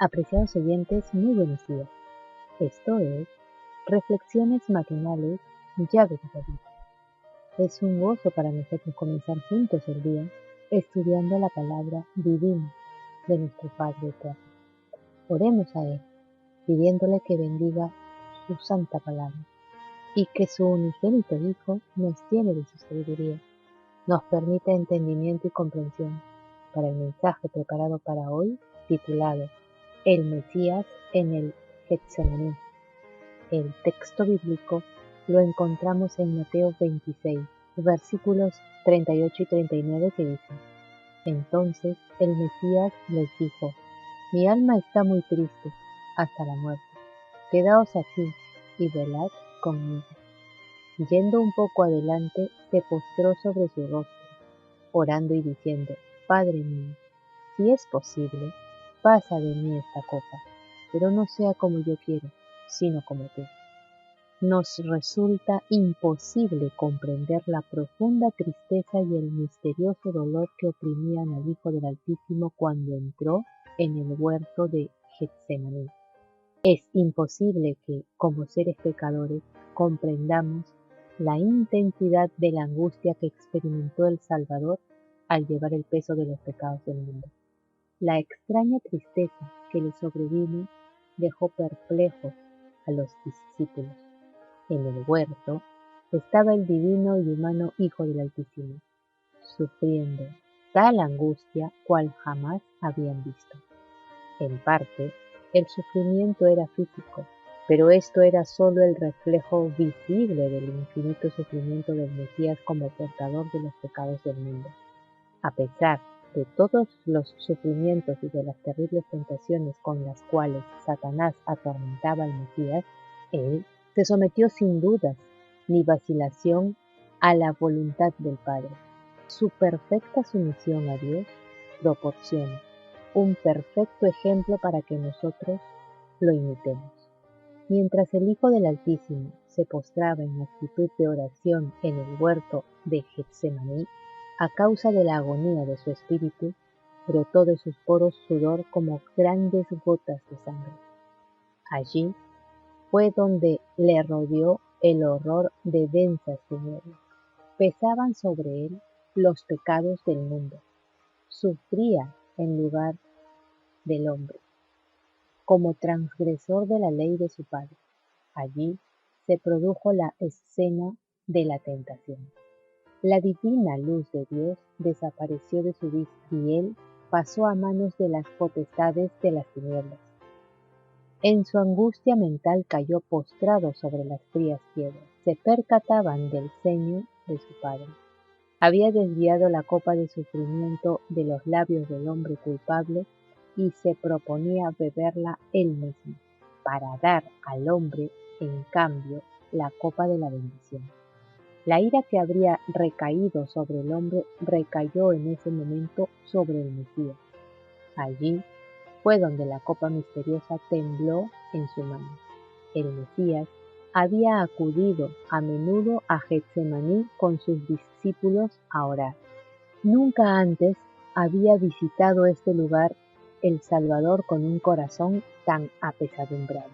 Apreciados oyentes, muy buenos días. Esto es Reflexiones Matinales, Llave de la Vida. Es un gozo para nosotros comenzar juntos el día estudiando la palabra divina de nuestro Padre Eterno. Oremos a Él, pidiéndole que bendiga su santa palabra y que su unigénito Hijo nos llene de su sabiduría, nos permita entendimiento y comprensión para el mensaje preparado para hoy, titulado El Mesías en el Getsemaní. El texto bíblico lo encontramos en Mateo 26, versículos 38 y 39 que dicen: Entonces el Mesías les dijo: Mi alma está muy triste hasta la muerte. Quedaos aquí y velad conmigo. Yendo un poco adelante, se postró sobre su rostro, orando y diciendo: Padre mío, si es posible, pasa de mí esta copa, pero no sea como yo quiero, sino como tú. Nos resulta imposible comprender la profunda tristeza y el misterioso dolor que oprimían al Hijo del Altísimo cuando entró en el huerto de Getsemaní. Es imposible que, como seres pecadores, comprendamos la intensidad de la angustia que experimentó el Salvador al llevar el peso de los pecados del mundo. La extraña tristeza que le sobrevino dejó perplejos a los discípulos. En el huerto estaba el divino y humano Hijo del Altísimo, sufriendo tal angustia cual jamás habían visto. En parte, el sufrimiento era físico, pero esto era solo el reflejo visible del infinito sufrimiento del Mesías como portador de los pecados del mundo. A pesar de todos los sufrimientos y de las terribles tentaciones con las cuales Satanás atormentaba al Mesías, él se sometió sin dudas ni vacilación a la voluntad del Padre. Su perfecta sumisión a Dios proporciona un perfecto ejemplo para que nosotros lo imitemos. Mientras el Hijo del Altísimo se postraba en actitud de oración en el huerto de Getsemaní, a causa de la agonía de su espíritu, brotó de sus poros sudor como grandes gotas de sangre. Allí fue donde le rodeó el horror de densas tinieblas. Pesaban sobre él los pecados del mundo. Sufría en lugar del hombre, como transgresor de la ley de su padre. Allí se produjo la escena de la tentación. La divina luz de Dios desapareció de su vista y él pasó a manos de las potestades de las tinieblas. En su angustia mental cayó postrado sobre las frías piedras. Se percataban del ceño de su padre. Había desviado la copa de sufrimiento de los labios del hombre culpable y se proponía beberla él mismo, para dar al hombre, en cambio, la copa de la bendición. La ira que habría recaído sobre el hombre recayó en ese momento sobre el Mesías. Allí fue donde la copa misteriosa tembló en su mano. El Mesías había acudido a menudo a Getsemaní con sus discípulos a orar. Nunca antes había visitado este lugar el Salvador con un corazón tan apesadumbrado.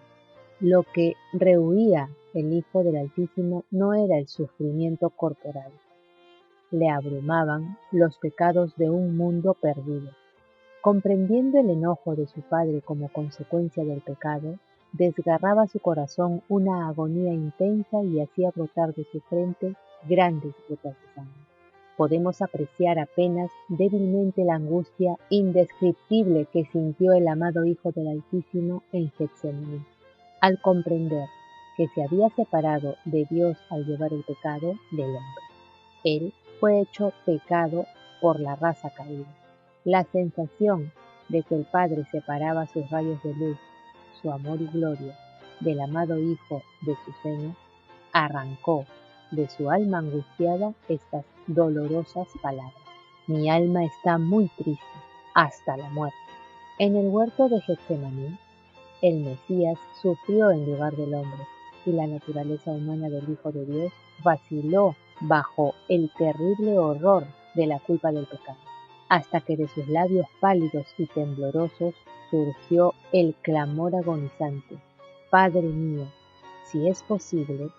Lo que rehuía el Hijo del Altísimo no era el sufrimiento corporal. Le abrumaban los pecados de un mundo perdido. Comprendiendo el enojo de su padre como consecuencia del pecado, desgarraba su corazón una agonía intensa y hacía brotar de su frente grandes gotas de sangre. Podemos apreciar apenas débilmente la angustia indescriptible que sintió el amado Hijo del Altísimo en Getsemaní, al comprender que se había separado de Dios al llevar el pecado del hombre. Él fue hecho pecado por la raza caída. La sensación de que el Padre separaba sus rayos de luz, su amor y gloria, del amado Hijo de su seno, arrancó de su alma angustiada estas dolorosas palabras: Mi alma está muy triste hasta la muerte. En el huerto de Getsemaní, el Mesías sufrió en lugar del hombre, y la naturaleza humana del Hijo de Dios vaciló bajo el terrible horror de la culpa del pecado, hasta que de sus labios pálidos y temblorosos surgió el clamor agonizante: Padre mío, si es posible,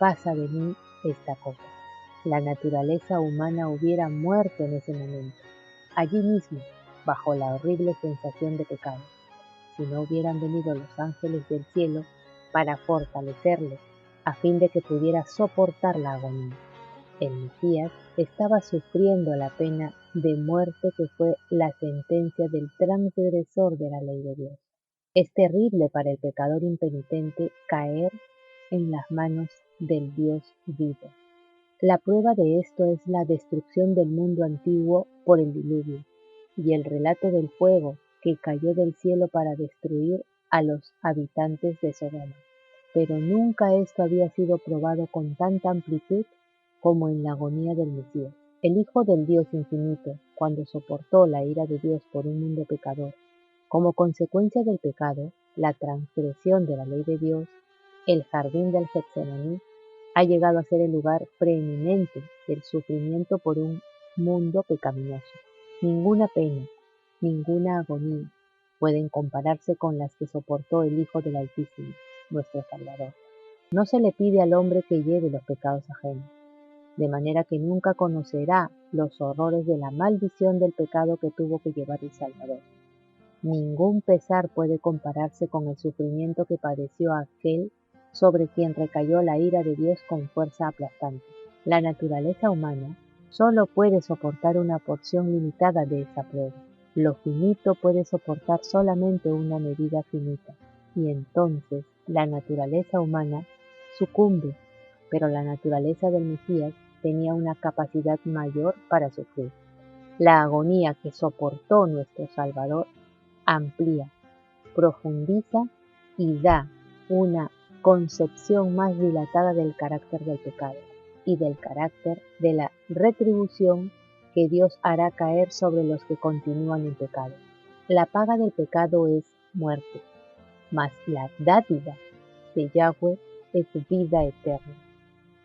pasa de mí esta copa. La naturaleza humana hubiera muerto en ese momento, allí mismo, bajo la horrible sensación de pecado, si no hubieran venido los ángeles del cielo para fortalecerle, a fin de que pudiera soportar la agonía. El Mesías estaba sufriendo la pena de muerte que fue la sentencia del transgresor de la ley de Dios. Es terrible para el pecador impenitente caer en las manos del Dios vivo. La prueba de esto es la destrucción del mundo antiguo por el diluvio y el relato del fuego que cayó del cielo para destruir a los habitantes de Sodoma. Pero nunca esto había sido probado con tanta amplitud como en la agonía del Mesías. El Hijo del Dios infinito, cuando soportó la ira de Dios por un mundo pecador, como consecuencia del pecado, la transgresión de la ley de Dios, el jardín del Getsemaní ha llegado a ser el lugar preeminente del sufrimiento por un mundo pecaminoso. Ninguna pena, ninguna agonía pueden compararse con las que soportó el Hijo del Altísimo, nuestro Salvador. No se le pide al hombre que lleve los pecados ajenos, de manera que nunca conocerá los horrores de la maldición del pecado que tuvo que llevar el Salvador. Ningún pesar puede compararse con el sufrimiento que padeció aquel sobre quien recayó la ira de Dios con fuerza aplastante. La naturaleza humana solo puede soportar una porción limitada de esa prueba. Lo finito puede soportar solamente una medida finita, y entonces la naturaleza humana sucumbe, pero la naturaleza del Mesías tenía una capacidad mayor para sufrir. La agonía que soportó nuestro Salvador amplía, profundiza y da una concepción más dilatada del carácter del pecado y del carácter de la retribución que Dios hará caer sobre los que continúan en pecado. La paga del pecado es muerte, mas la dádiva de Yahweh es vida eterna,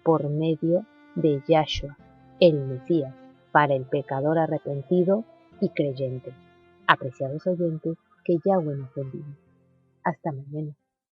por medio de Yahshua, el Mesías, para el pecador arrepentido y creyente. Apreciados oyentes, que Yahweh nos bendiga. Hasta mañana.